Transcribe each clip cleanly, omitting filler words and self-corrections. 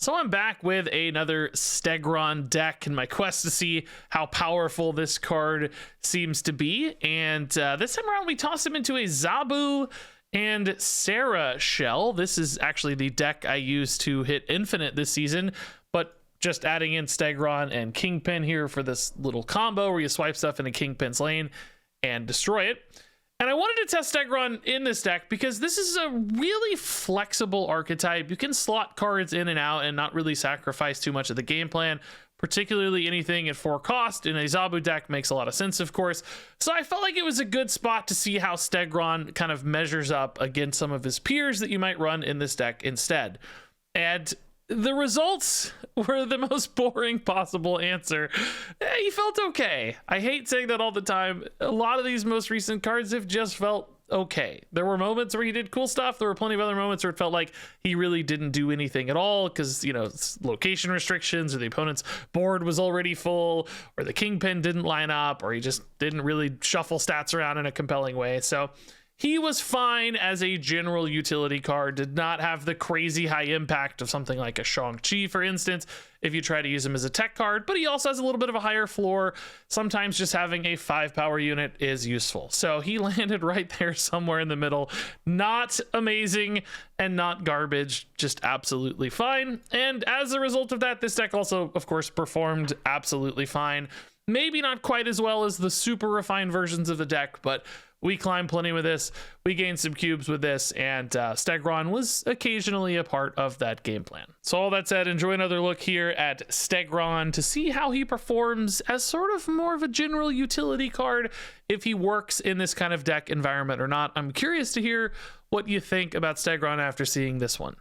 So I'm back with another Stegron deck in my quest to see how powerful this card seems to be. And this time around, we toss him into a Zabu and Sera shell. This is actually the deck I used to hit Infinite this season, but just adding in Stegron and Kingpin here for this little combo where you swipe stuff into Kingpin's lane and destroy it. And I wanted to test Stegron in this deck because this is a really flexible archetype. You can slot cards in and out and not really sacrifice too much of the game plan, particularly anything at 4 cost in a Zabu deck makes a lot of sense, of course. So I felt like it was a good spot to see how Stegron kind of measures up against some of his peers that you might run in this deck instead. And the results were the most boring possible answer. He felt okay. I hate saying that all the time. A lot of these most recent cards have just felt okay. There were moments where he did cool stuff. There were plenty of other moments where it felt like he really didn't do anything at all because, you know, location restrictions or the opponent's board was already full or the Kingpin didn't line up or he just didn't really shuffle stats around in a compelling way. So he was fine as a general utility card, did not have the crazy high impact of something like a Shang-Chi, for instance, if you try to use him as a tech card, but he also has a little bit of a higher floor. Sometimes just having a 5-power unit is useful. So he landed right there somewhere in the middle. Not amazing and not garbage, just absolutely fine. And as a result of that, this deck also, of course, performed absolutely fine. Maybe not quite as well as the super refined versions of the deck, but we climbed plenty with this, we gained some cubes with this, and Stegron was occasionally a part of that game plan. So all that said, enjoy another look here at Stegron to see how he performs as sort of more of a general utility card, if he works in this kind of deck environment or not. I'm curious to hear what you think about Stegron after seeing this one.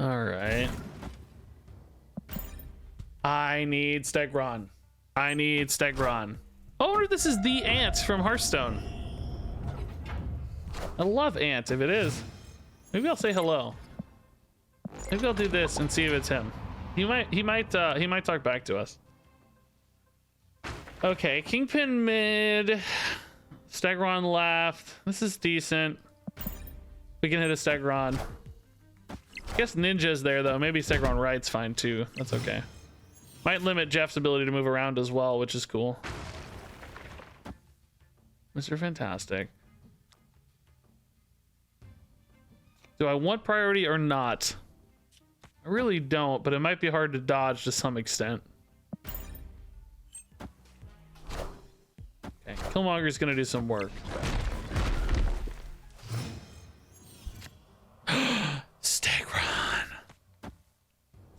All right. I need Stegron. I need Stegron. Oh, this is the Ant from Hearthstone. I love Ant if it is. Maybe I'll say hello. Maybe I'll do this and see if it's him. He might talk back to us. Okay, Kingpin mid, Stegron left. This is decent. We can hit a Stegron. I guess Ninja's there though. Maybe Stegron right's fine too. That's okay. Might limit Jeff's ability to move around as well, which is cool. Mr. Fantastic. Do I want priority or not? I really don't, but it might be hard to dodge to some extent. Okay, Killmonger's gonna do some work. Stegron.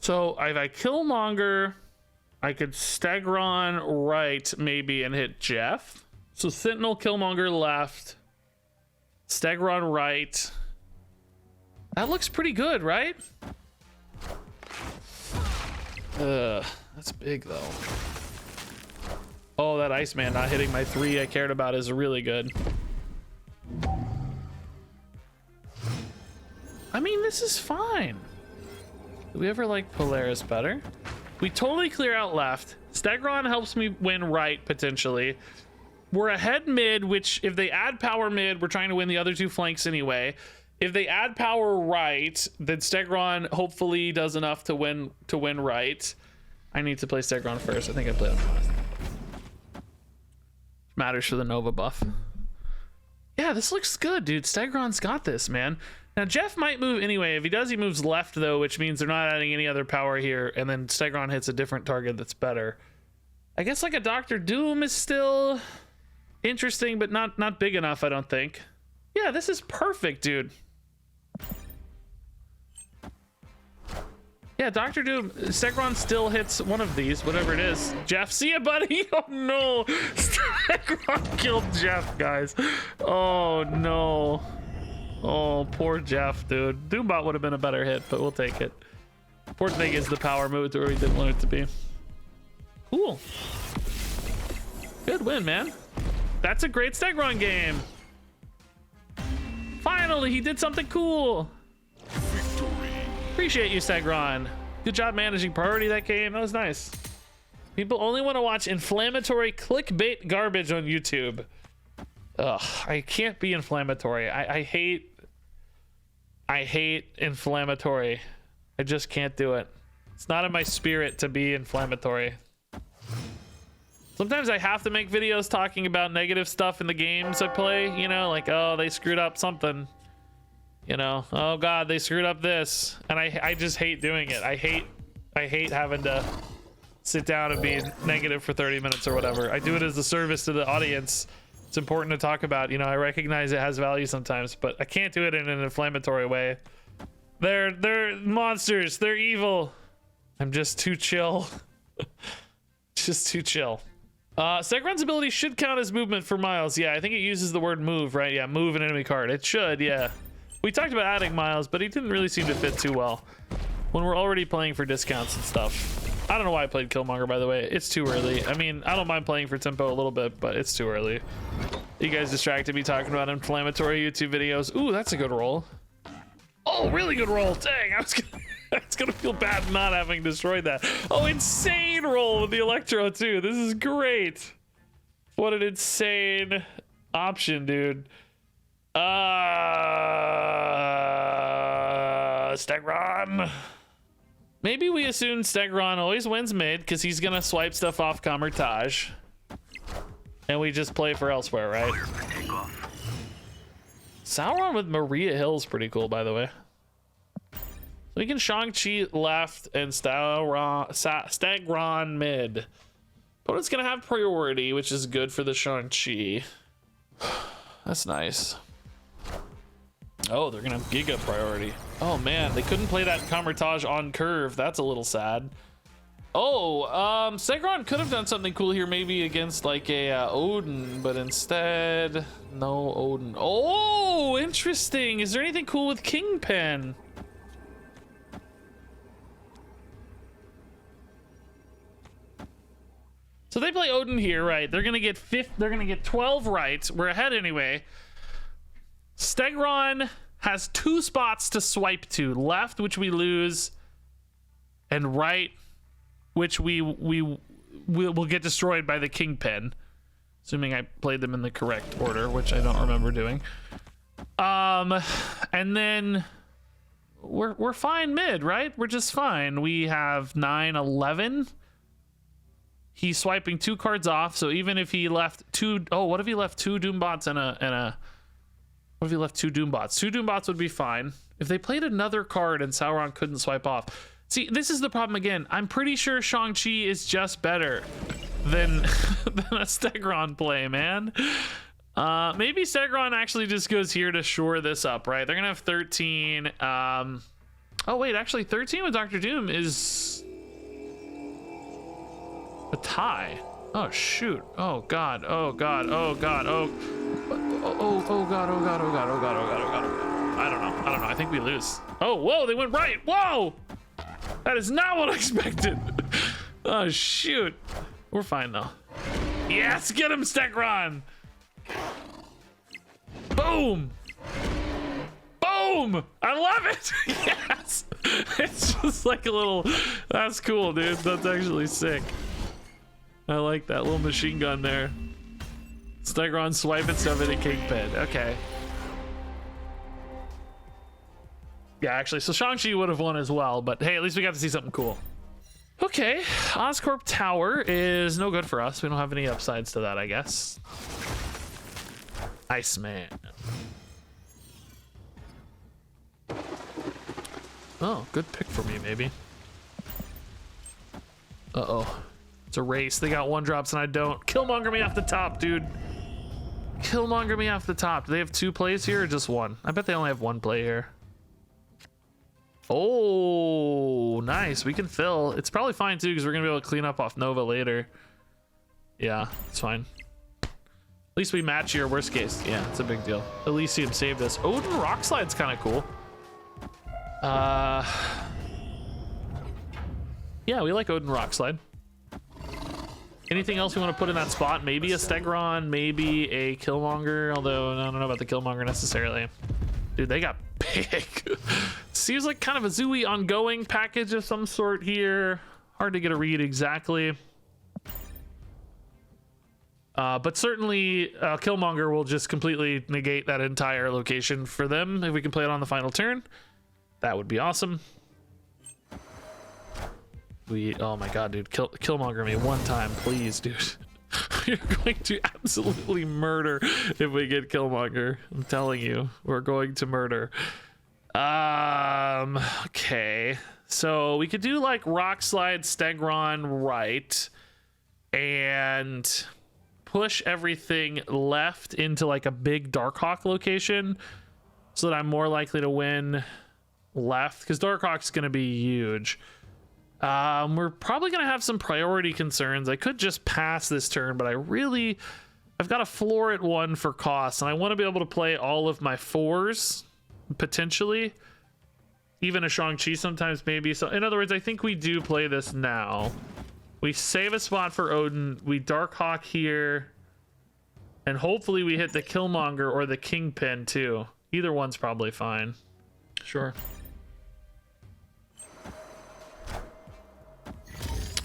So if I Killmonger, I could Stegron right maybe and hit Jeff. So Sentinel, Killmonger left, Stegron right. That looks pretty good, right? That's big though. Oh, that Iceman not hitting my 3 I cared about is really good. I mean, this is fine. Do we ever like Polaris better? We totally clear out left. Stegron helps me win right, potentially. We're ahead mid, which if they add power mid, we're trying to win the other 2 flanks anyway. If they add power right, then Stegron hopefully does enough to win right. I need to play Stegron first. I think I played him last. Matters for the Nova buff. Yeah, this looks good, dude. Stegron's got this, man. Now, Jeff might move anyway. If he does, he moves left, though, which means they're not adding any other power here, and then Stegron hits a different target that's better. I guess, like, a Dr. Doom is still interesting, but not big enough, I don't think. Yeah, this is perfect, dude. Yeah, Dr. Doom, Stegron still hits one of these, whatever it is. Jeff, see ya, buddy? Oh, no. Stegron killed Jeff, guys. Oh, no. Oh, poor Jeff, dude. Doombot would have been a better hit, but we'll take it. Poor thing is the power move to where we didn't want it to be. Cool. Good win, man. That's a great Stegron game. Finally, he did something cool. Victory. Appreciate you, Stegron. Good job managing priority that game. That was nice. People only want to watch inflammatory clickbait garbage on YouTube. Ugh, I can't be inflammatory. I hate inflammatory. I just can't do it. It's not in my spirit to be inflammatory. Sometimes I have to make videos talking about negative stuff in the games I play, you know, like, oh, they screwed up something. You know, oh god, they screwed up this. And I just hate doing it. I hate having to sit down and be negative for 30 minutes or whatever. I do it as a service to the audience. It's important to talk about, you know, I recognize it has value sometimes, but I can't do it in an inflammatory way. They're monsters, they're evil. I'm just too chill. Just too chill. Stegron's ability should count as movement for Miles. Yeah, I think it uses the word move, right? Yeah, move an enemy card. It should, yeah. We talked about adding Miles, but he didn't really seem to fit too well when we're already playing for discounts and stuff. I don't know why I played Killmonger, by the way. It's too early. I mean, I don't mind playing for tempo a little bit, but it's too early. You guys distracted me talking about inflammatory YouTube videos. Ooh, that's a good roll. Oh, really good roll. Dang, I was gonna feel bad not having destroyed that. Oh, insane roll with the Electro too. This is great. What an insane option, dude. Stegron. Maybe we assume Stegron always wins mid because he's gonna swipe stuff off Kamar-Taj. And we just play for elsewhere, right? Sauron with Maria Hill's pretty cool, by the way. So we can Shang-Chi left and Stegron mid. Opponent's gonna have priority, which is good for the Shang-Chi. That's nice. Oh, they're gonna have Giga priority. Oh man, they couldn't play that Kamar-Taj on curve. That's a little sad. Oh, Stegron could have done something cool here, maybe against like a Odin, but instead, no Odin. Oh, interesting. Is there anything cool with Kingpin? So they play Odin here, right? They're gonna get 12 right. We're ahead anyway. Stegron has 2 spots to swipe to. Left, which we lose, and right, which will get destroyed by the Kingpin. Assuming I played them in the correct order, which I don't remember doing. And then we're fine mid, right? We're just fine. We have 9, 11. He's swiping 2 cards off, so even if he left 2, oh, what if he left 2 Doombots and a what if he left 2 Doombots? 2 Doombots would be fine. If they played another card and Sauron couldn't swipe off. See, this is the problem again. I'm pretty sure Shang-Chi is just better than a Stegron play, man. Maybe Stegron actually just goes here to shore this up, right? They're gonna have 13. Oh wait, actually 13 with Dr. Doom is a tie. Oh shoot. Oh god. Oh god. Oh god. Oh god. Oh god. Oh god. Oh god. Oh god. Oh god. Oh god. I don't know. I think we lose. Oh, whoa, they went right. Whoa! That is not what I expected. Oh shoot. We're fine though. Yes, get him, Stegron. Boom. Boom. I love it. Yes. It's just like a little, that's cool, dude. That's actually sick. I like that little machine gun there. Stegron swiping stuff into Kingpin. Okay. Yeah, actually, so Shang-Chi would have won as well, but hey, at least we got to see something cool. Okay, Oscorp Tower is no good for us. We don't have any upsides to that, I guess. Iceman. Oh, good pick for me, maybe. Uh-oh. It's a race. They got 1-drops and I don't. Killmonger me off the top, dude. Killmonger me off the top. Do they have 2 plays here or just 1? I bet they only have 1 play here. Oh, nice. We can fill. It's probably fine too because we're gonna be able to clean up off Nova later. Yeah, it's fine. At least we match here, worst case. Yeah, it's a big deal. Elysium saved us. Odin Rock Slide's kind of cool. Yeah, we like Odin Rock Slide. Anything else we want to put in that spot? Maybe a Stegron, maybe a Killmonger, although I don't know about the Killmonger necessarily. Dude, they got big. Seems like kind of a Zooey ongoing package of some sort here. Hard to get a read exactly. But certainly Killmonger will just completely negate that entire location for them if we can play it on the final turn. That would be awesome. Oh my god, dude, Killmonger me one time, please, dude. You're going to absolutely murder if we get Killmonger. I'm telling you, we're going to murder. Okay, so we could do like Rock Slide, Stegron right, and push everything left into like a big Darkhawk location so that I'm more likely to win left, because Darkhawk's going to be huge. We're probably going to have some priority concerns. I could just pass this turn, but I've got a floor at 1 for cost, and I want to be able to play all of my 4s, potentially. Even a Shang-Chi sometimes, maybe. So, in other words, I think we do play this now. We save a spot for Odin, we Darkhawk here, and hopefully we hit the Killmonger or the Kingpin, too. Either one's probably fine. Sure.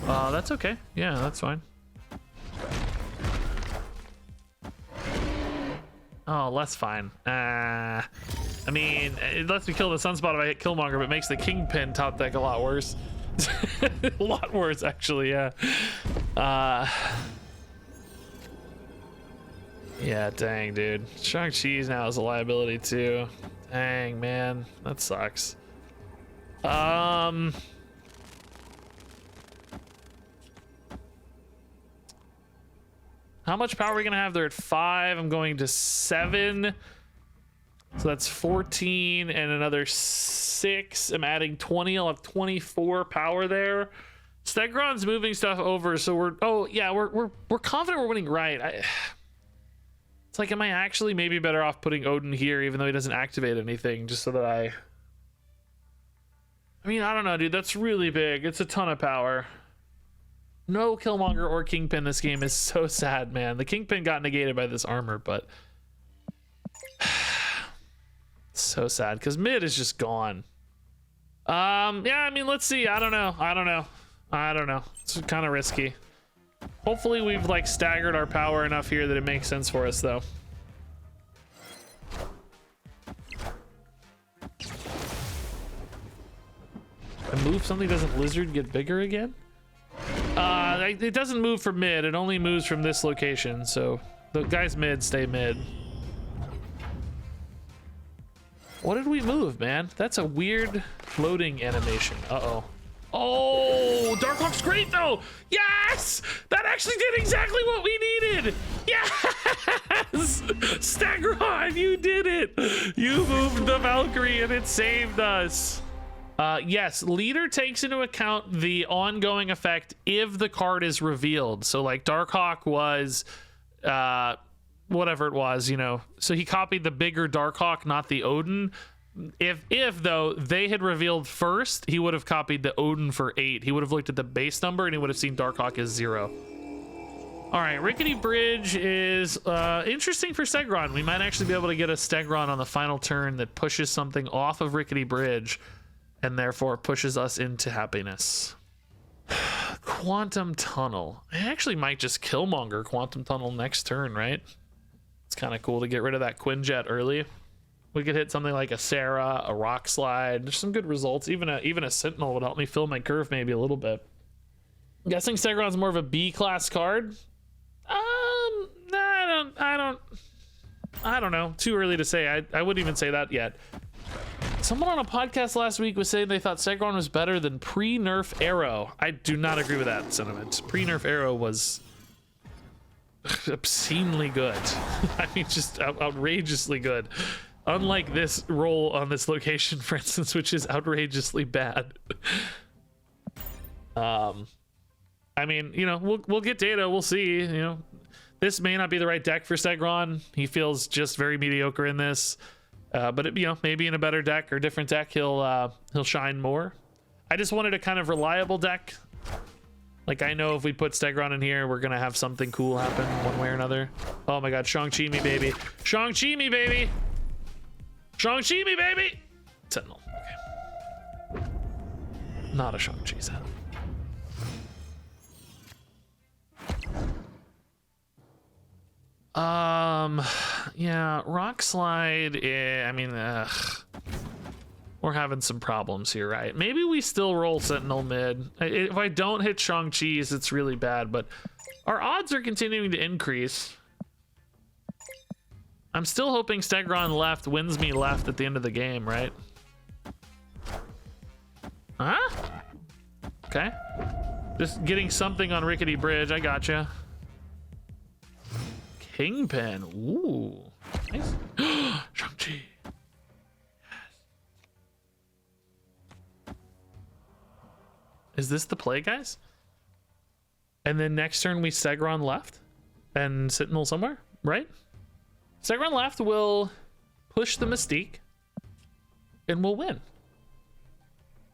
That's okay. Yeah, that's fine. Oh, less fine. I mean, it lets me kill the Sunspot if I hit Killmonger, but it makes the Kingpin top deck a lot worse. A lot worse, actually, yeah. Yeah, dang, dude. Shang-Chi's now is a liability, too. Dang, man. That sucks. How much power are we gonna have? They're at 5. I'm going to 7. So that's 14 and another 6. I'm adding 20. I'll have 24 power there. Stegron's moving stuff over, so we're confident we're winning right. It's like, am I actually maybe better off putting Odin here even though he doesn't activate anything, just so that I mean, I don't know, dude. That's really big. It's a ton of power. No Killmonger or Kingpin this game is so sad, man. The Kingpin got negated by this armor, but so sad because mid is just gone. Yeah, I mean, let's see. I don't know. It's kind of risky. Hopefully we've like staggered our power enough here that it makes sense for us, though. I move something, doesn't Lizard get bigger again? It doesn't move from mid. It only moves from this location. So the guys mid stay mid. What did we move, man? That's a weird floating animation. Uh-oh. Oh, Darkhawk's great, though. Yes! That actually did exactly what we needed. Yes! Stegron, you did it. You moved the Valkyrie and it saved us. Yes, leader takes into account the ongoing effect if the card is revealed. So like Darkhawk was whatever it was, you know. So he copied the bigger Darkhawk, not the Odin. If though they had revealed first, he would have copied the Odin for 8. He would have looked at the base number and he would have seen Darkhawk as 0. All right, Rickety Bridge is interesting for Stegron. We might actually be able to get a Stegron on the final turn that pushes something off of Rickety Bridge and therefore pushes us into happiness. Quantum Tunnel. I actually might just Killmonger Quantum Tunnel next turn, right? It's kind of cool to get rid of that Quinjet early. We could hit something like a Sera, a Rock Slide. There's some good results. Even a Sentinel would help me fill my curve maybe a little bit. I'm guessing Stegron's more of a B class card. I don't know. Too early to say. I wouldn't even say that yet. Someone on a podcast last week was saying they thought Stegron was better than pre-nerf Arrow. I do not agree with that sentiment. Pre-nerf Arrow was obscenely good. I mean, just outrageously good. Unlike this roll on this location, for instance, which is outrageously bad. I mean, you know, we'll get data. We'll see. You know, this may not be the right deck for Stegron. He feels just very mediocre in this. But you know, maybe in a better deck or different deck, he'll shine more. I just wanted a kind of reliable deck. Like, I know if we put Stegron in here, we're gonna have something cool happen one way or another. Oh my god, Shang-Chi me, baby. Shang-Chi me, baby. Shang-Chi me, baby. Sentinel. Okay. Not a Shang-Chi set. Yeah, rock slide. I mean, we're having some problems here, right? Maybe we still roll Sentinel mid. If I don't hit Shang-Chi's, it's really bad, but our odds are continuing to increase. I'm still hoping Stegron left wins me left at the end of the game, right? Huh? Okay. Just getting something on Rickety Bridge. I gotcha. Kingpin. Ooh. Nice. Shang-Chi. Is this the play, guys? And then next turn we Stegron left and Sentinel somewhere, right? Stegron left will push the Mystique and we'll win.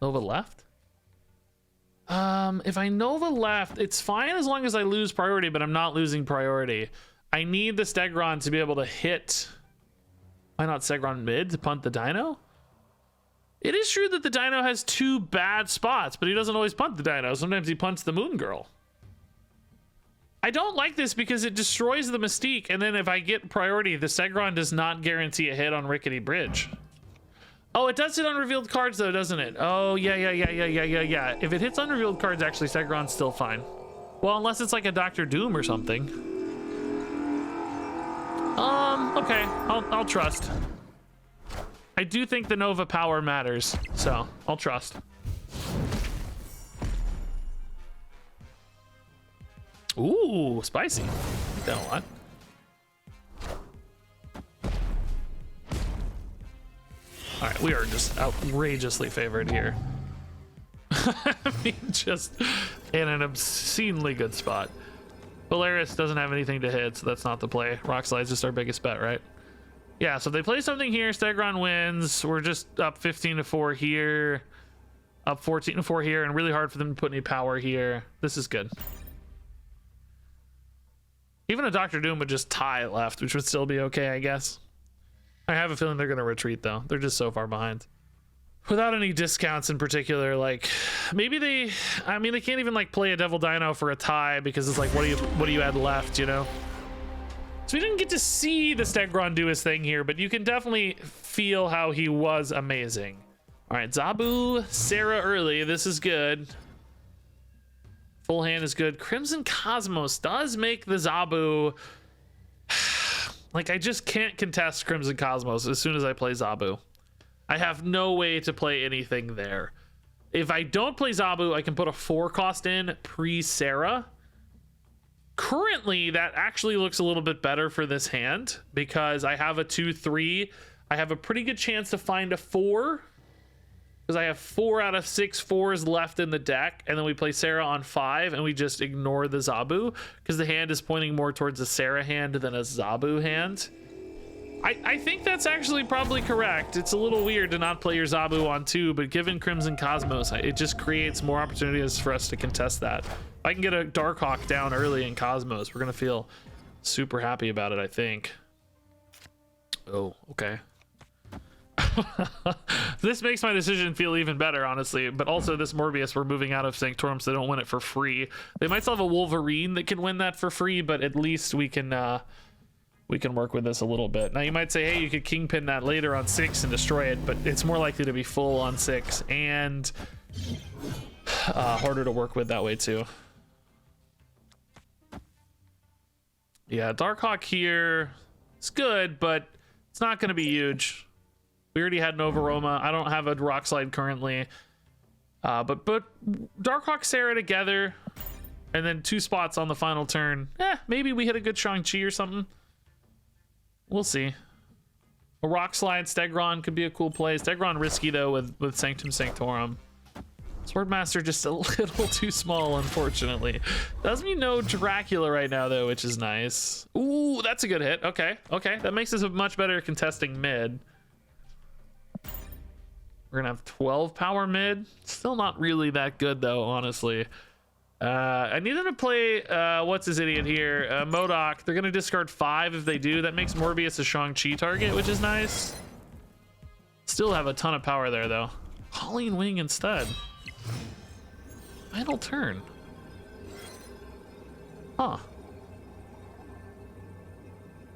Nova left. If I Nova left, it's fine as long as I lose priority, but I'm not losing priority. I need the Stegron to be able to hit. Why not Stegron mid to punt the Dino? It is true that the Dino has two bad spots, but he doesn't always punt the Dino. Sometimes he punts the Moon Girl. I don't like this because it destroys the Mystique, and then if I get priority, the Stegron does not guarantee a hit on Rickety Bridge. Oh, it does hit unrevealed cards though, doesn't it? Oh, yeah. If it hits unrevealed cards, actually, Stegron's still fine. Well, unless it's like a Dr. Doom or something. Okay, I'll trust. I do think the Nova power matters, so I'll trust. Ooh, spicy. I like that a lot. All right, we are just outrageously favored here. I mean, just in an obscenely good spot. Polaris doesn't have anything to hit, so that's not the play. Rock Slide's just our biggest bet, right? Yeah, so if they play something here, Stegron wins. We're just up 15-4 here, up 14-4 here, and really hard for them to put any power here. This is good. Even a Dr. Doom would just tie left, which would still be okay, I guess. I have a feeling they're going to retreat, though. They're just so far behind. Without any discounts in particular, like, maybe they can't even, like, play a Devil Dino for a tie because it's like, what do you add left, you know? So we didn't get to see the Stegron do his thing here, but you can definitely feel how he was amazing. All right, Zabu, Sera early. This is good. Full hand is good. Crimson Cosmos does make the Zabu. Like, I just can't contest Crimson Cosmos as soon as I play Zabu. I have no way to play anything there. If I don't play Zabu, I can put a 4-cost in pre-Sera. Currently, that actually looks a little bit better for this hand because I have a 2-3. I have a pretty good chance to find a 4 because I have 4 out of 6 4s left in the deck, and then we play Sera on 5 and we just ignore the Zabu because the hand is pointing more towards a Sera hand than a Zabu hand. I think that's actually probably correct. It's a little weird to not play your Zabu on 2, but given Crimson Cosmos, it just creates more opportunities for us to contest that. If I can get a Darkhawk down early in Cosmos, we're gonna feel super happy about it, I think. Oh, okay. This makes my decision feel even better, honestly, but also this Morbius, we're moving out of Sanctorum, so they don't win it for free. They might still have a Wolverine that can win that for free, but at least we can work with this a little bit. Now you might say, hey, you could Kingpin that later on 6 and destroy it, but it's more likely to be full on 6 and harder to work with that way too. Yeah, Darkhawk here is good, but it's not going to be huge. We already had Nova Roma. I don't have a Rock Slide currently. But Darkhawk, Sera together, and then 2 spots on the final turn. Maybe we hit a good Shang-Chi or something. We'll see. A Rock Slide Stegron could be a cool play. Stegron risky though with Sanctum Sanctorum. Swordmaster just a little too small, unfortunately. Doesn't mean no Dracula right now though, which is nice. Ooh, that's a good hit. Okay, that makes us a much better contesting mid. We're gonna have 12 power mid. Still not really that good though, honestly. I need them to play, what's his idiot here? MODOK. They're going to discard 5 if they do. That makes Morbius a Shang-Chi target, which is nice. Still have a ton of power there, though. Hauling Wing instead. Final turn. Huh.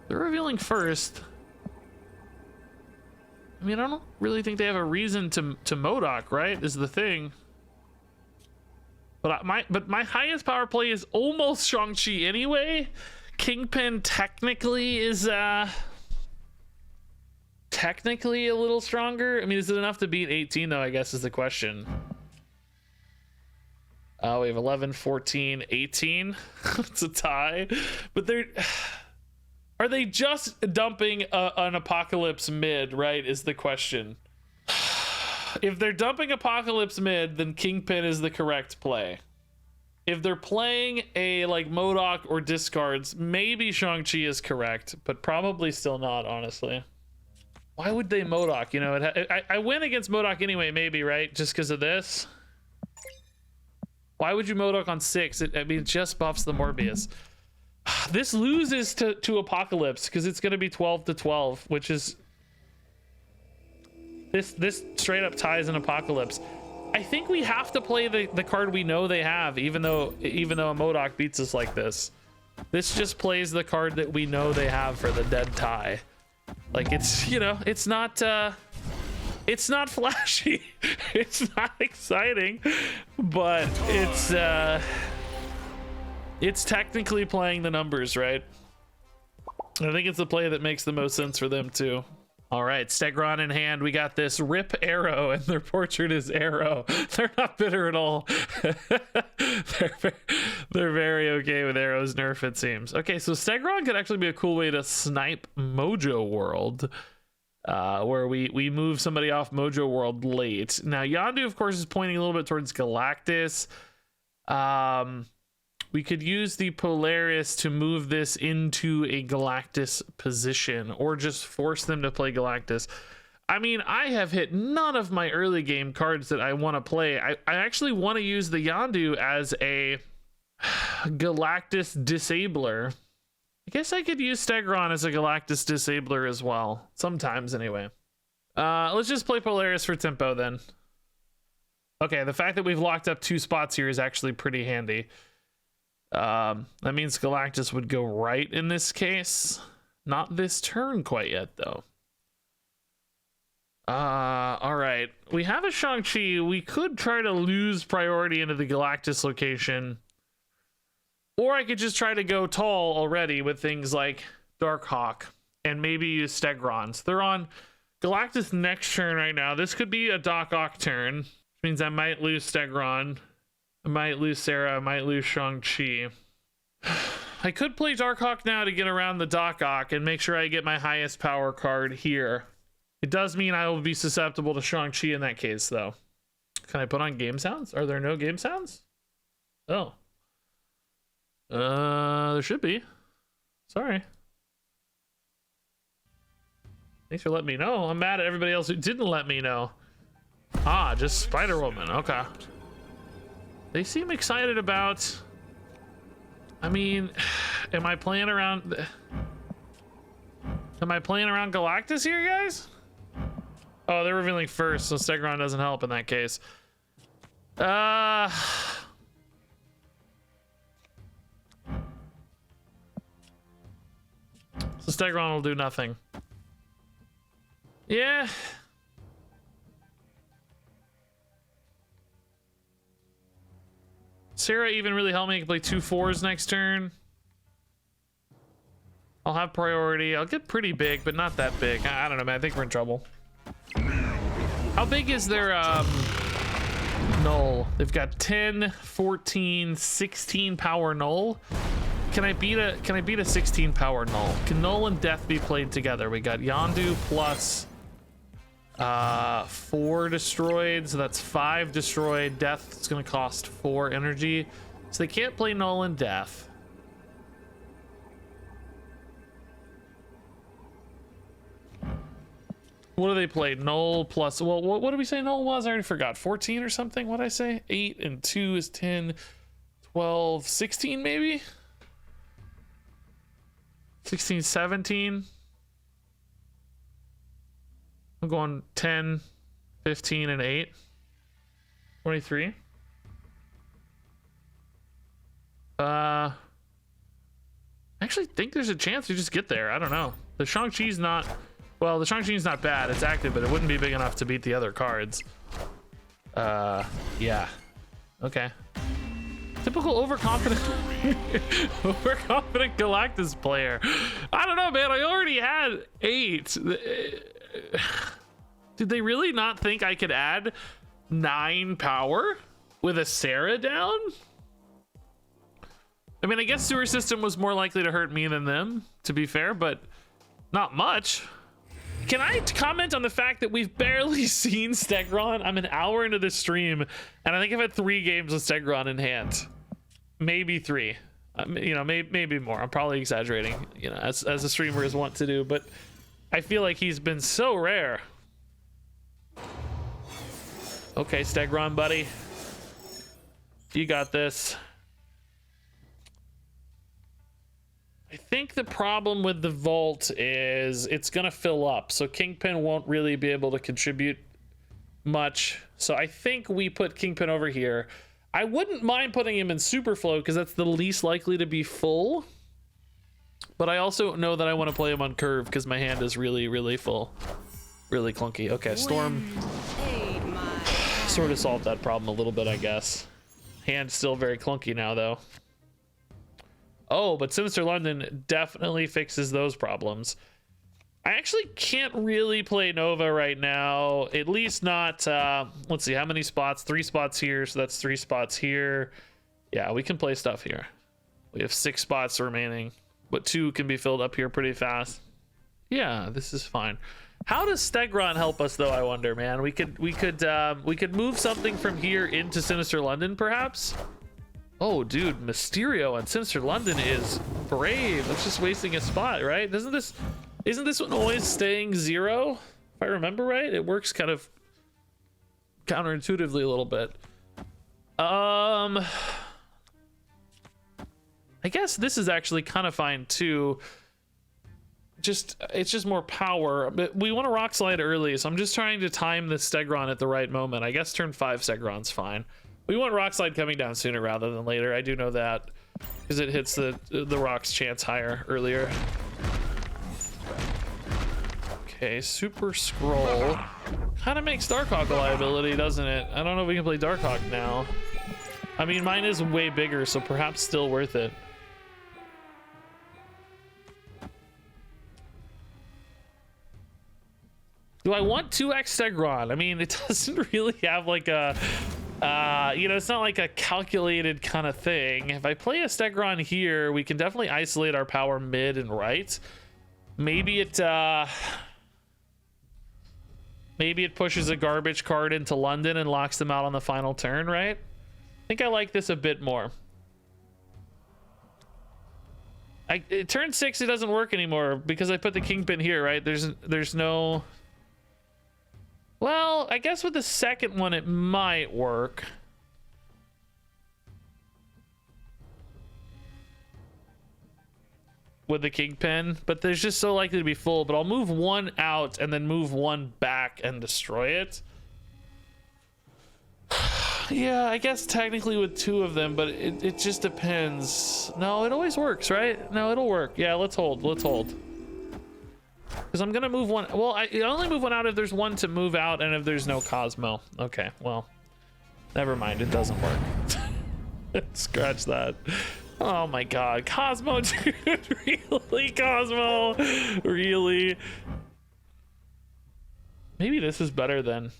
They're revealing first. I mean, I don't really think they have a reason to MODOK, right? Is the thing. But my highest power play is almost Shang-Chi anyway. Kingpin technically is technically a little stronger. I mean, is it enough to beat 18 though, I guess is the question. We have 11, 14, 18. It's a tie. But are they just dumping an Apocalypse mid, right, is the question. If they're dumping Apocalypse mid, then Kingpin is the correct play. If they're playing a like MODOK or discards, maybe Shang-Chi is correct, but probably still not, honestly. Why would they MODOK? You know, I win against MODOK anyway, maybe, right? Just because of this. Why would you MODOK on 6? I mean, it just buffs the Morbius. This loses to Apocalypse because it's going to be 12-12, which is... This straight up ties an Apocalypse. I think we have to play the card we know they have, even though a MODOK beats us like this. This just plays the card that we know they have for the dead tie. Like, it's, you know, it's not flashy. It's not exciting, but it's technically playing the numbers, right? I think it's the play that makes the most sense for them too. All right, Stegron in hand. We got this Rip Arrow, and their portrait is Arrow. They're not bitter at all. They're very okay with Arrow's nerf, it seems. Okay, so Stegron could actually be a cool way to snipe Mojo World, where we move somebody off Mojo World late. Now, Yondu, of course, is pointing a little bit towards Galactus. We could use the Polaris to move this into a Galactus position, or just force them to play Galactus. I mean, I have hit none of my early game cards that I want to play. I actually want to use the Yondu as a Galactus disabler. I guess I could use Stegron as a Galactus disabler as well. Sometimes, anyway. Let's just play Polaris for tempo, then. Okay, the fact that we've locked up 2 spots here is actually pretty handy. That means Galactus would go right in this case. Not this turn quite yet, though. All right. We have a Shang-Chi. We could try to lose priority into the Galactus location. Or I could just try to go tall already with things like Darkhawk and maybe use Stegrons. They're on Galactus next turn right now. This could be a Darkhawk turn, which means I might lose Stegron. I might lose Sera. I might lose Shang-Chi. I could play Darkhawk now to get around the Darkhawk and make sure I get my highest power card here. It does mean I will be susceptible to Shang-Chi in that case, though. Can I put on game sounds? Are there no game sounds? Oh. There should be. Sorry. Thanks for letting me know. I'm mad at everybody else who didn't let me know. Ah, just Spider-Woman. Okay. They seem excited about... I mean, am I playing around... Am I playing around Galactus here, guys? Oh, they're revealing first, so Stegron doesn't help in that case. So Stegron will do nothing. Yeah. Sera even really helped me. I can play 2 4s next turn. I'll have priority. I'll get pretty big, but not that big. I don't know, man. I think we're in trouble. How big is their null? They've got 10, 14, 16 power null. Can I beat a 16 power null? Can null and death be played together? We got Yondu plus 4 destroyed, so that's 5 destroyed. Death is going to cost 4 energy, so they can't play null and death. What do they play? Null plus, well, what did we say null was? I already forgot. 14 or something? What did I say? 8 and 2 is 10, 12, 16 maybe? 16, 17. I'm going 10, 15, and 8. 23. I actually think there's a chance we just get there. I don't know. The Shang-Chi's not, well, the Shang-Chi's not bad. It's active, but it wouldn't be big enough to beat the other cards. Yeah. Okay. Typical overconfident Galactus player. I don't know, man. I already had 8. Did they really not think I could add 9 power with a Sera down? I mean, I guess sewer system was more likely to hurt me than them, to be fair, but not much. Can I comment on the fact that we've barely seen Stegron? I'm an hour into this stream, and I think I've had 3 games with Stegron in hand. Maybe 3. You know, maybe more. I'm probably exaggerating, you know, as a streamer is wont to do, but I feel like he's been so rare. Okay, Stegron, buddy. You got this. I think the problem with the vault is it's gonna fill up, so Kingpin won't really be able to contribute much. So I think we put Kingpin over here. I wouldn't mind putting him in Superflow because that's the least likely to be full. But I also know that I want to play him on curve because my hand is really full. Really clunky. Okay, Storm sort of solved that problem a little bit, I guess. Hand's still very clunky now, though. Oh, but Sinister London definitely fixes those problems. I actually can't really play Nova right now. At least not, let's see, how many spots? 3 spots here, so that's 3 spots here. Yeah, we can play stuff here. We have 6 spots remaining, but 2 can be filled up here pretty fast. Yeah, this is fine. How does Stegron help us, though, I wonder, man? We could move something from here into Sinister London, perhaps? Oh, dude, Mysterio on Sinister London is brave. That's just wasting a spot, right? Isn't this one always staying 0? If I remember right, it works kind of counterintuitively a little bit. I guess this is actually kind of fine too. It's just more power, but we want to rock slide early, so I'm just trying to time the Stegron at the right moment. I guess turn 5 Stegron's fine. We want rock slide coming down sooner rather than later. I do know that because it hits the rock's chance higher earlier. Okay, Super Scroll kind of makes Darkhawk a liability, doesn't it? I don't know if we can play Darkhawk now. I mean, mine is way bigger, so perhaps still worth it. Do I want 2x Stegron? I mean, it doesn't really have like a, you know, it's not like a calculated kind of thing. If I play a Stegron here, we can definitely isolate our power mid and right. Maybe it pushes a garbage card into London and locks them out on the final turn, right? I think I like this a bit more. Turn 6, it doesn't work anymore because I put the Kingpin here, right? There's no... Well, I guess with the second one, it might work. With the Kingpin, but there's just so likely to be full. But I'll move 1 out and then move 1 back and destroy it. Yeah, I guess technically with 2 of them, but it just depends. No, it always works, right? No, it'll work. Yeah, let's hold. Because I'm gonna move 1. Well, I only move 1 out if there's 1 to move out and if there's no Cosmo. Okay, well, never mind. It doesn't work. Scratch that. Oh my God, Cosmo, dude, really, Cosmo, really? Maybe this is better then,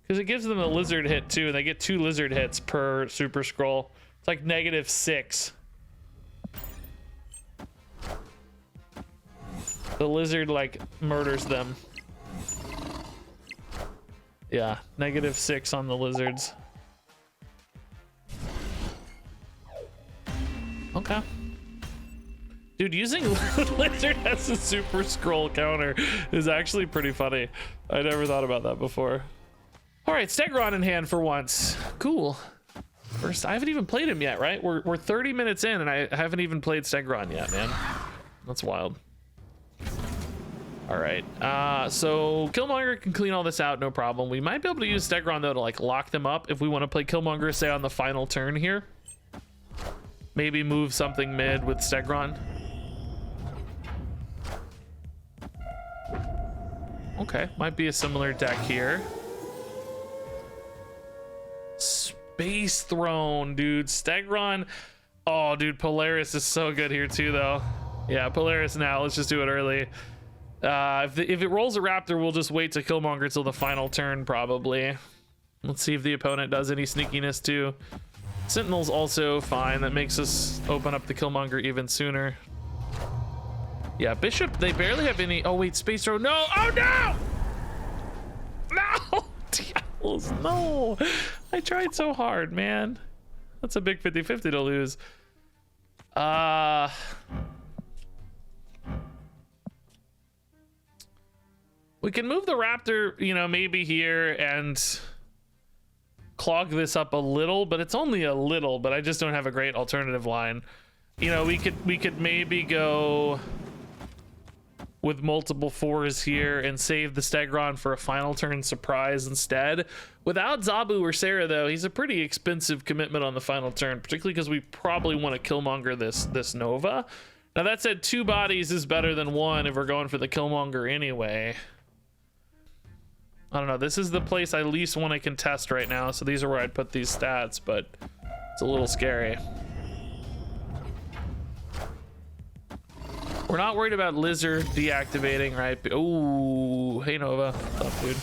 because it gives them a lizard hit too. They get 2 lizard hits per Super Scroll. It's like -6. The lizard like murders them. Yeah, -6 on the lizards. Okay. Dude, using lizard as a Super Scroll counter is actually pretty funny. I never thought about that before. All right, Stegron in hand for once. Cool. First, I haven't even played him yet, right? We're 30 minutes in and I haven't even played Stegron yet, man. That's wild. All right, so Killmonger can clean all this out, no problem. We might be able to use Stegron though to like lock them up if we want to play Killmonger, say on the final turn here. maybe move something mid with Stegron. Okay, might be a similar deck here. Space Throne, dude. Stegron. Oh, dude, Polaris is so good here too, though. Yeah, Polaris now. Let's just do it early. If it rolls a Raptor, we'll just wait to Killmonger till the final turn, probably. Let's see if the opponent does any sneakiness too. Sentinel's also fine. That makes us open up the Killmonger even sooner. Yeah, Bishop, they barely have any. Oh, wait, Space Throne. No! Oh, no! No! Diablos, no! I tried so hard, man. That's a big 50-50 to lose. We can move the Raptor, you know, maybe here and clog this up a little, but it's only a little, but I just don't have a great alternative line. You know, we could maybe go with multiple 4s here and save the Stegron for a final turn surprise instead. Without Zabu or Sera, though, he's a pretty expensive commitment on the final turn, particularly because we probably want to Killmonger this Nova. Now, that said, 2 bodies is better than 1 if we're going for the Killmonger anyway. I don't know. This is the place I least want to contest right now, so these are where I'd put these stats, but it's a little scary. We're not worried about Lizard deactivating, right? Oh, hey Nova. What's up, dude?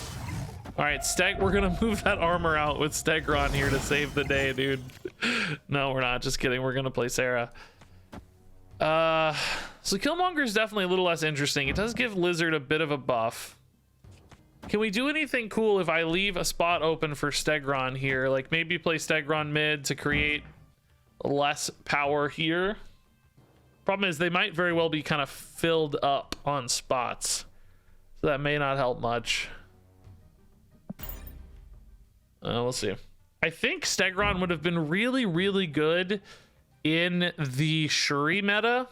All right, we're gonna move that armor out with Stegron here to save the day, dude. No, we're not. Just kidding. We're gonna play Sera. So Killmonger is definitely a little less interesting. It does give Lizard a bit of a buff. Can we do anything cool if I leave a spot open for Stegron here? Like maybe play Stegron mid to create less power here. Problem is they might very well be kind of filled up on spots, so that may not help much. We'll see. I think Stegron would have been really, really good in the Shuri meta,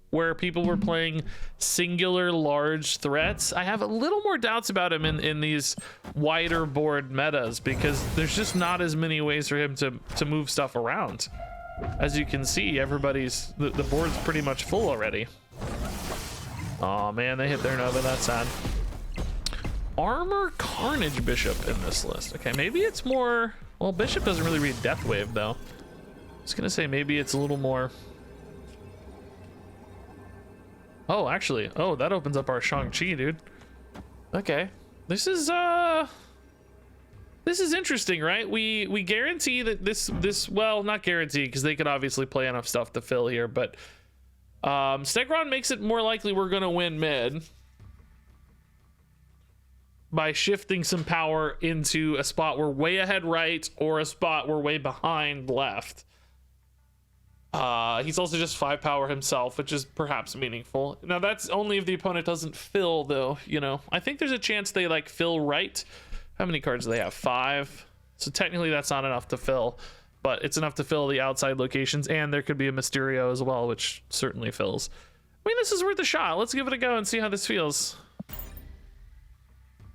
where people were playing singular large threats. I have a little more doubts about him in these wider board metas, because there's just not as many ways for him to move stuff around. As you can see, the board's pretty much full already. Oh man, they hit their Nova. That's sad. Armor Carnage Bishop in this list. Okay, maybe it's more. Well, Bishop doesn't really read Death Wave though. I was gonna say maybe it's a little more. Oh, actually, oh, that opens up our Shang-Chi, dude. Okay, this is interesting, right? We guarantee that this well, not guarantee, because they could obviously play enough stuff to fill here, but Stegron makes it more likely we're gonna win mid by shifting some power into a spot we're way ahead right or a spot we're way behind left. He's also just 5 power himself, which is perhaps meaningful. Now that's only if the opponent doesn't fill, though. You know, I think there's a chance they like fill right. How many cards do they have? 5. So technically that's not enough to fill, but it's enough to fill the outside locations, and there could be a Mysterio as well, which certainly fills. I mean, this is worth a shot. Let's give it a go and see how this feels.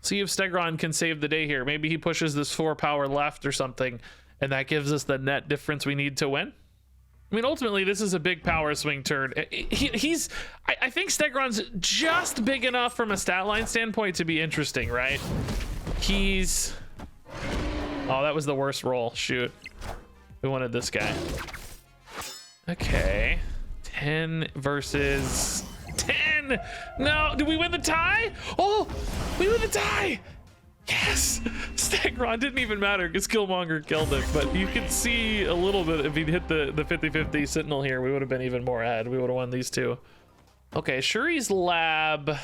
See if Stegron can save the day here. Maybe he pushes this 4 power left or something, and that gives us the net difference we need to win. I mean, ultimately, this is a big power swing turn. I think Stegron's just big enough from a stat line standpoint to be interesting, right? Oh, that was the worst roll. Shoot. We wanted this guy. Okay. 10 versus 10. No, did we win the tie? Oh, we win the tie. Yes, Stegron didn't even matter because Killmonger killed him, but you can see a little bit if he'd hit the 50-50 Sentinel here, we would have been even more ahead. We would have won these 2. Okay, Shuri's lab.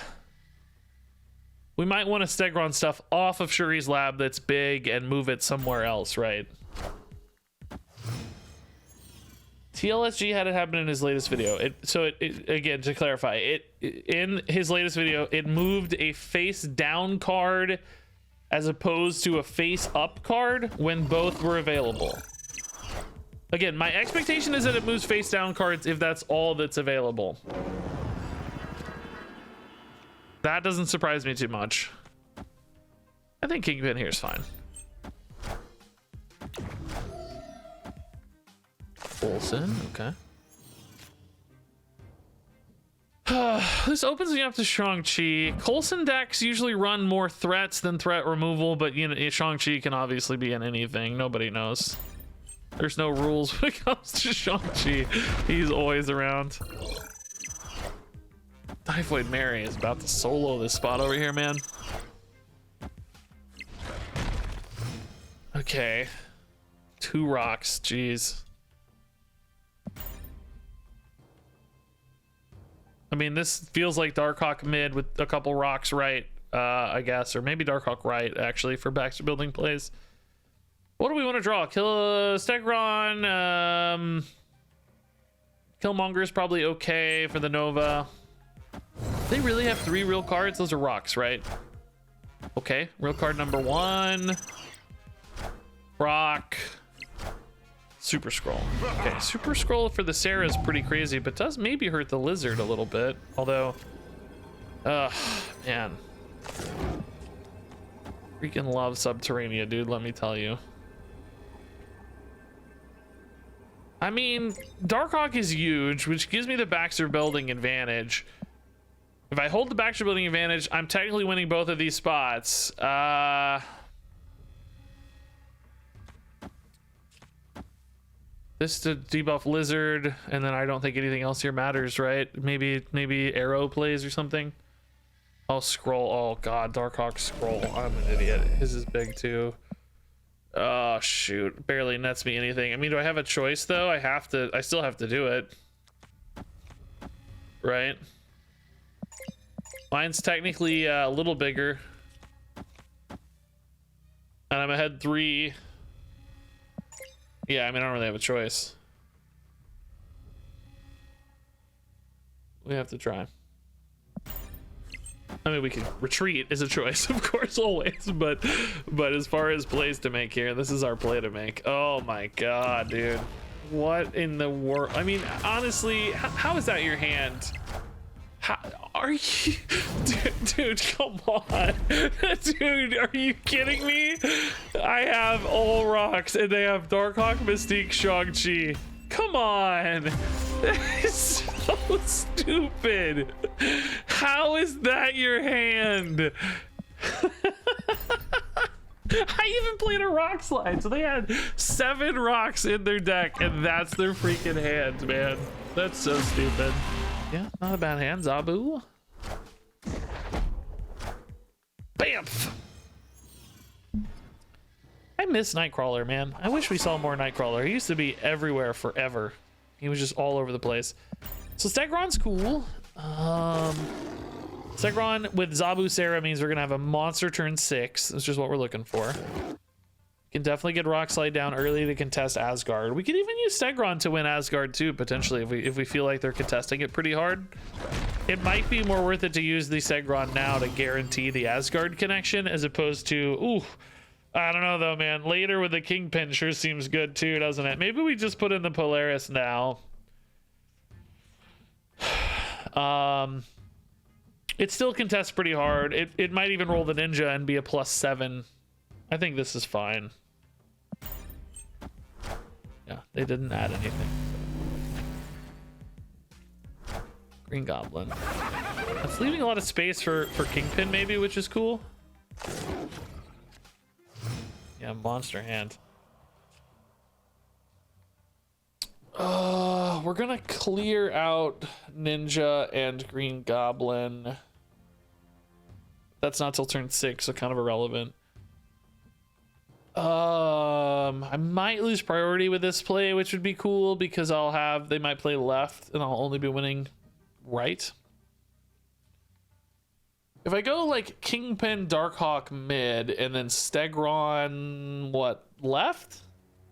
We might want to Stegron stuff off of Shuri's lab that's big and move it somewhere else, right? TLSG had it happen in his latest video. Again, to clarify, in his latest video, it moved a face down card as opposed to a face up card when both were available. Again, my expectation is that it moves face down cards if that's all that's available. That doesn't surprise me too much. I think Kingpin here is fine. Coulson, okay. This opens me up to Shang-Chi. Coulson decks usually run more threats than threat removal, but you know, Shang-Chi can obviously be in anything. Nobody knows. There's no rules when it comes to Shang-Chi. He's always around. Typhoid Mary is about to solo this spot over here, man. Okay. 2 rocks, jeez. I mean, this feels like Darkhawk mid with a couple rocks right, I guess, or maybe Darkhawk right, actually, for Baxter building plays. What do we want to draw? Kill Stegron. Killmonger is probably okay for the Nova. They really have 3 real cards? Those are rocks, right? Okay, real card number 1. Rock. Super Scroll. Okay, Super Scroll for the Sera is pretty crazy, but does maybe hurt the Lizard a little bit. Although, man. Freaking love Subterranea, dude, let me tell you. I mean, Darkhawk is huge, which gives me the Baxter building advantage. If I hold the Baxter building advantage, I'm technically winning both of these spots. This to debuff Lizard, and then I don't think anything else here matters, right? Maybe Arrow plays or something. I'll scroll. Oh god, Darkhawk scroll. I'm an idiot. His is big too. Oh shoot, barely nets me anything. I mean, do I have a choice though? I still have to do it, right? Mine's technically a little bigger, and I'm ahead 3. Yeah, I mean, I don't really have a choice. We have to try. I mean, we can retreat is a choice, of course, always, but as far as plays to make here, this is our play to make. Oh my god, dude. What in the world? I mean, honestly, how is that your hand? How are you? Dude, come on. Dude, are you kidding me? I have all rocks and they have Darkhawk, Mystique, Shang-Chi. Come on. That is so stupid. How is that your hand? I even played a rock slide, so they had 7 rocks in their deck, and that's their freaking hand, man. That's so stupid. Yeah, not a bad hand, Zabu. Bamf! I miss Nightcrawler, man. I wish we saw more Nightcrawler. He used to be everywhere forever. He was just all over the place. So Stegron's cool. Stegron with Zabu Sera means we're gonna have a monster turn 6. That's just what we're looking for. Can definitely get Rock Slide down early to contest Asgard. We could even use Stegron to win Asgard too, potentially, if we feel like they're contesting it pretty hard. It might be more worth it to use the Stegron now to guarantee the Asgard connection, as opposed to, ooh, I don't know though, man. Later with the Kingpin sure seems good too, doesn't it? Maybe we just put in the Polaris now. It still contests pretty hard. It might even roll the Ninja and be a +7. I think this is fine. Yeah, they didn't add anything. So. Green Goblin. That's leaving a lot of space for Kingpin maybe, which is cool. Yeah, monster hand. We're gonna clear out Ninja and Green Goblin. That's not till turn 6, so kind of irrelevant. I might lose priority with this play, which would be cool because they might play left and I'll only be winning right. If I go like Kingpin, Darkhawk mid, and then Stegron, what, left?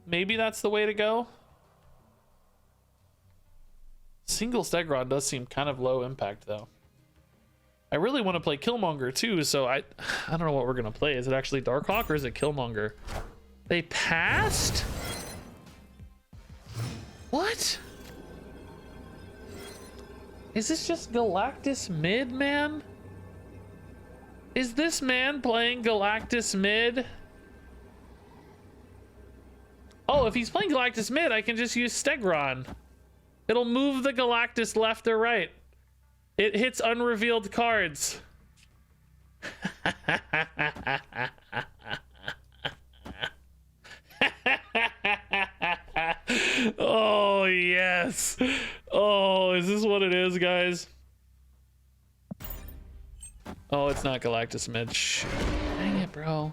Maybe that's the way to go. Single Stegron does seem kind of low impact though. I really want to play Killmonger too, so I don't know what we're gonna play. Is it actually Darkhawk or is it Killmonger? They passed? What? Is this just Galactus mid, man? Is this man playing Galactus mid? Oh, if he's playing Galactus mid, I can just use Stegron. It'll move the Galactus left or right. It hits unrevealed cards. Oh, yes. Oh, is this what it is, guys? Oh, it's not Galactus mid. Shh. Dang it, bro.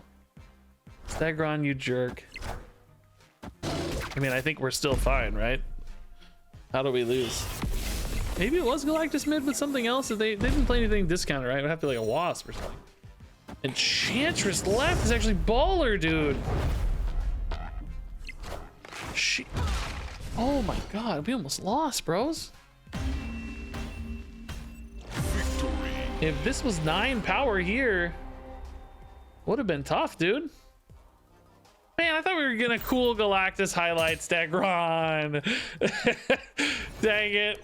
Stegron, you jerk. I mean, I think we're still fine, right? How do we lose? Maybe it was Galactus mid with something else. They didn't play anything discounted, right? It would have to be like a Wasp or something. Enchantress left is actually baller, dude. Shit. Oh my god, we almost lost, bros. Victory. If this was 9 power here, would have been tough, dude. Man, I thought we were gonna cool Galactus highlight Stegron. Dang it.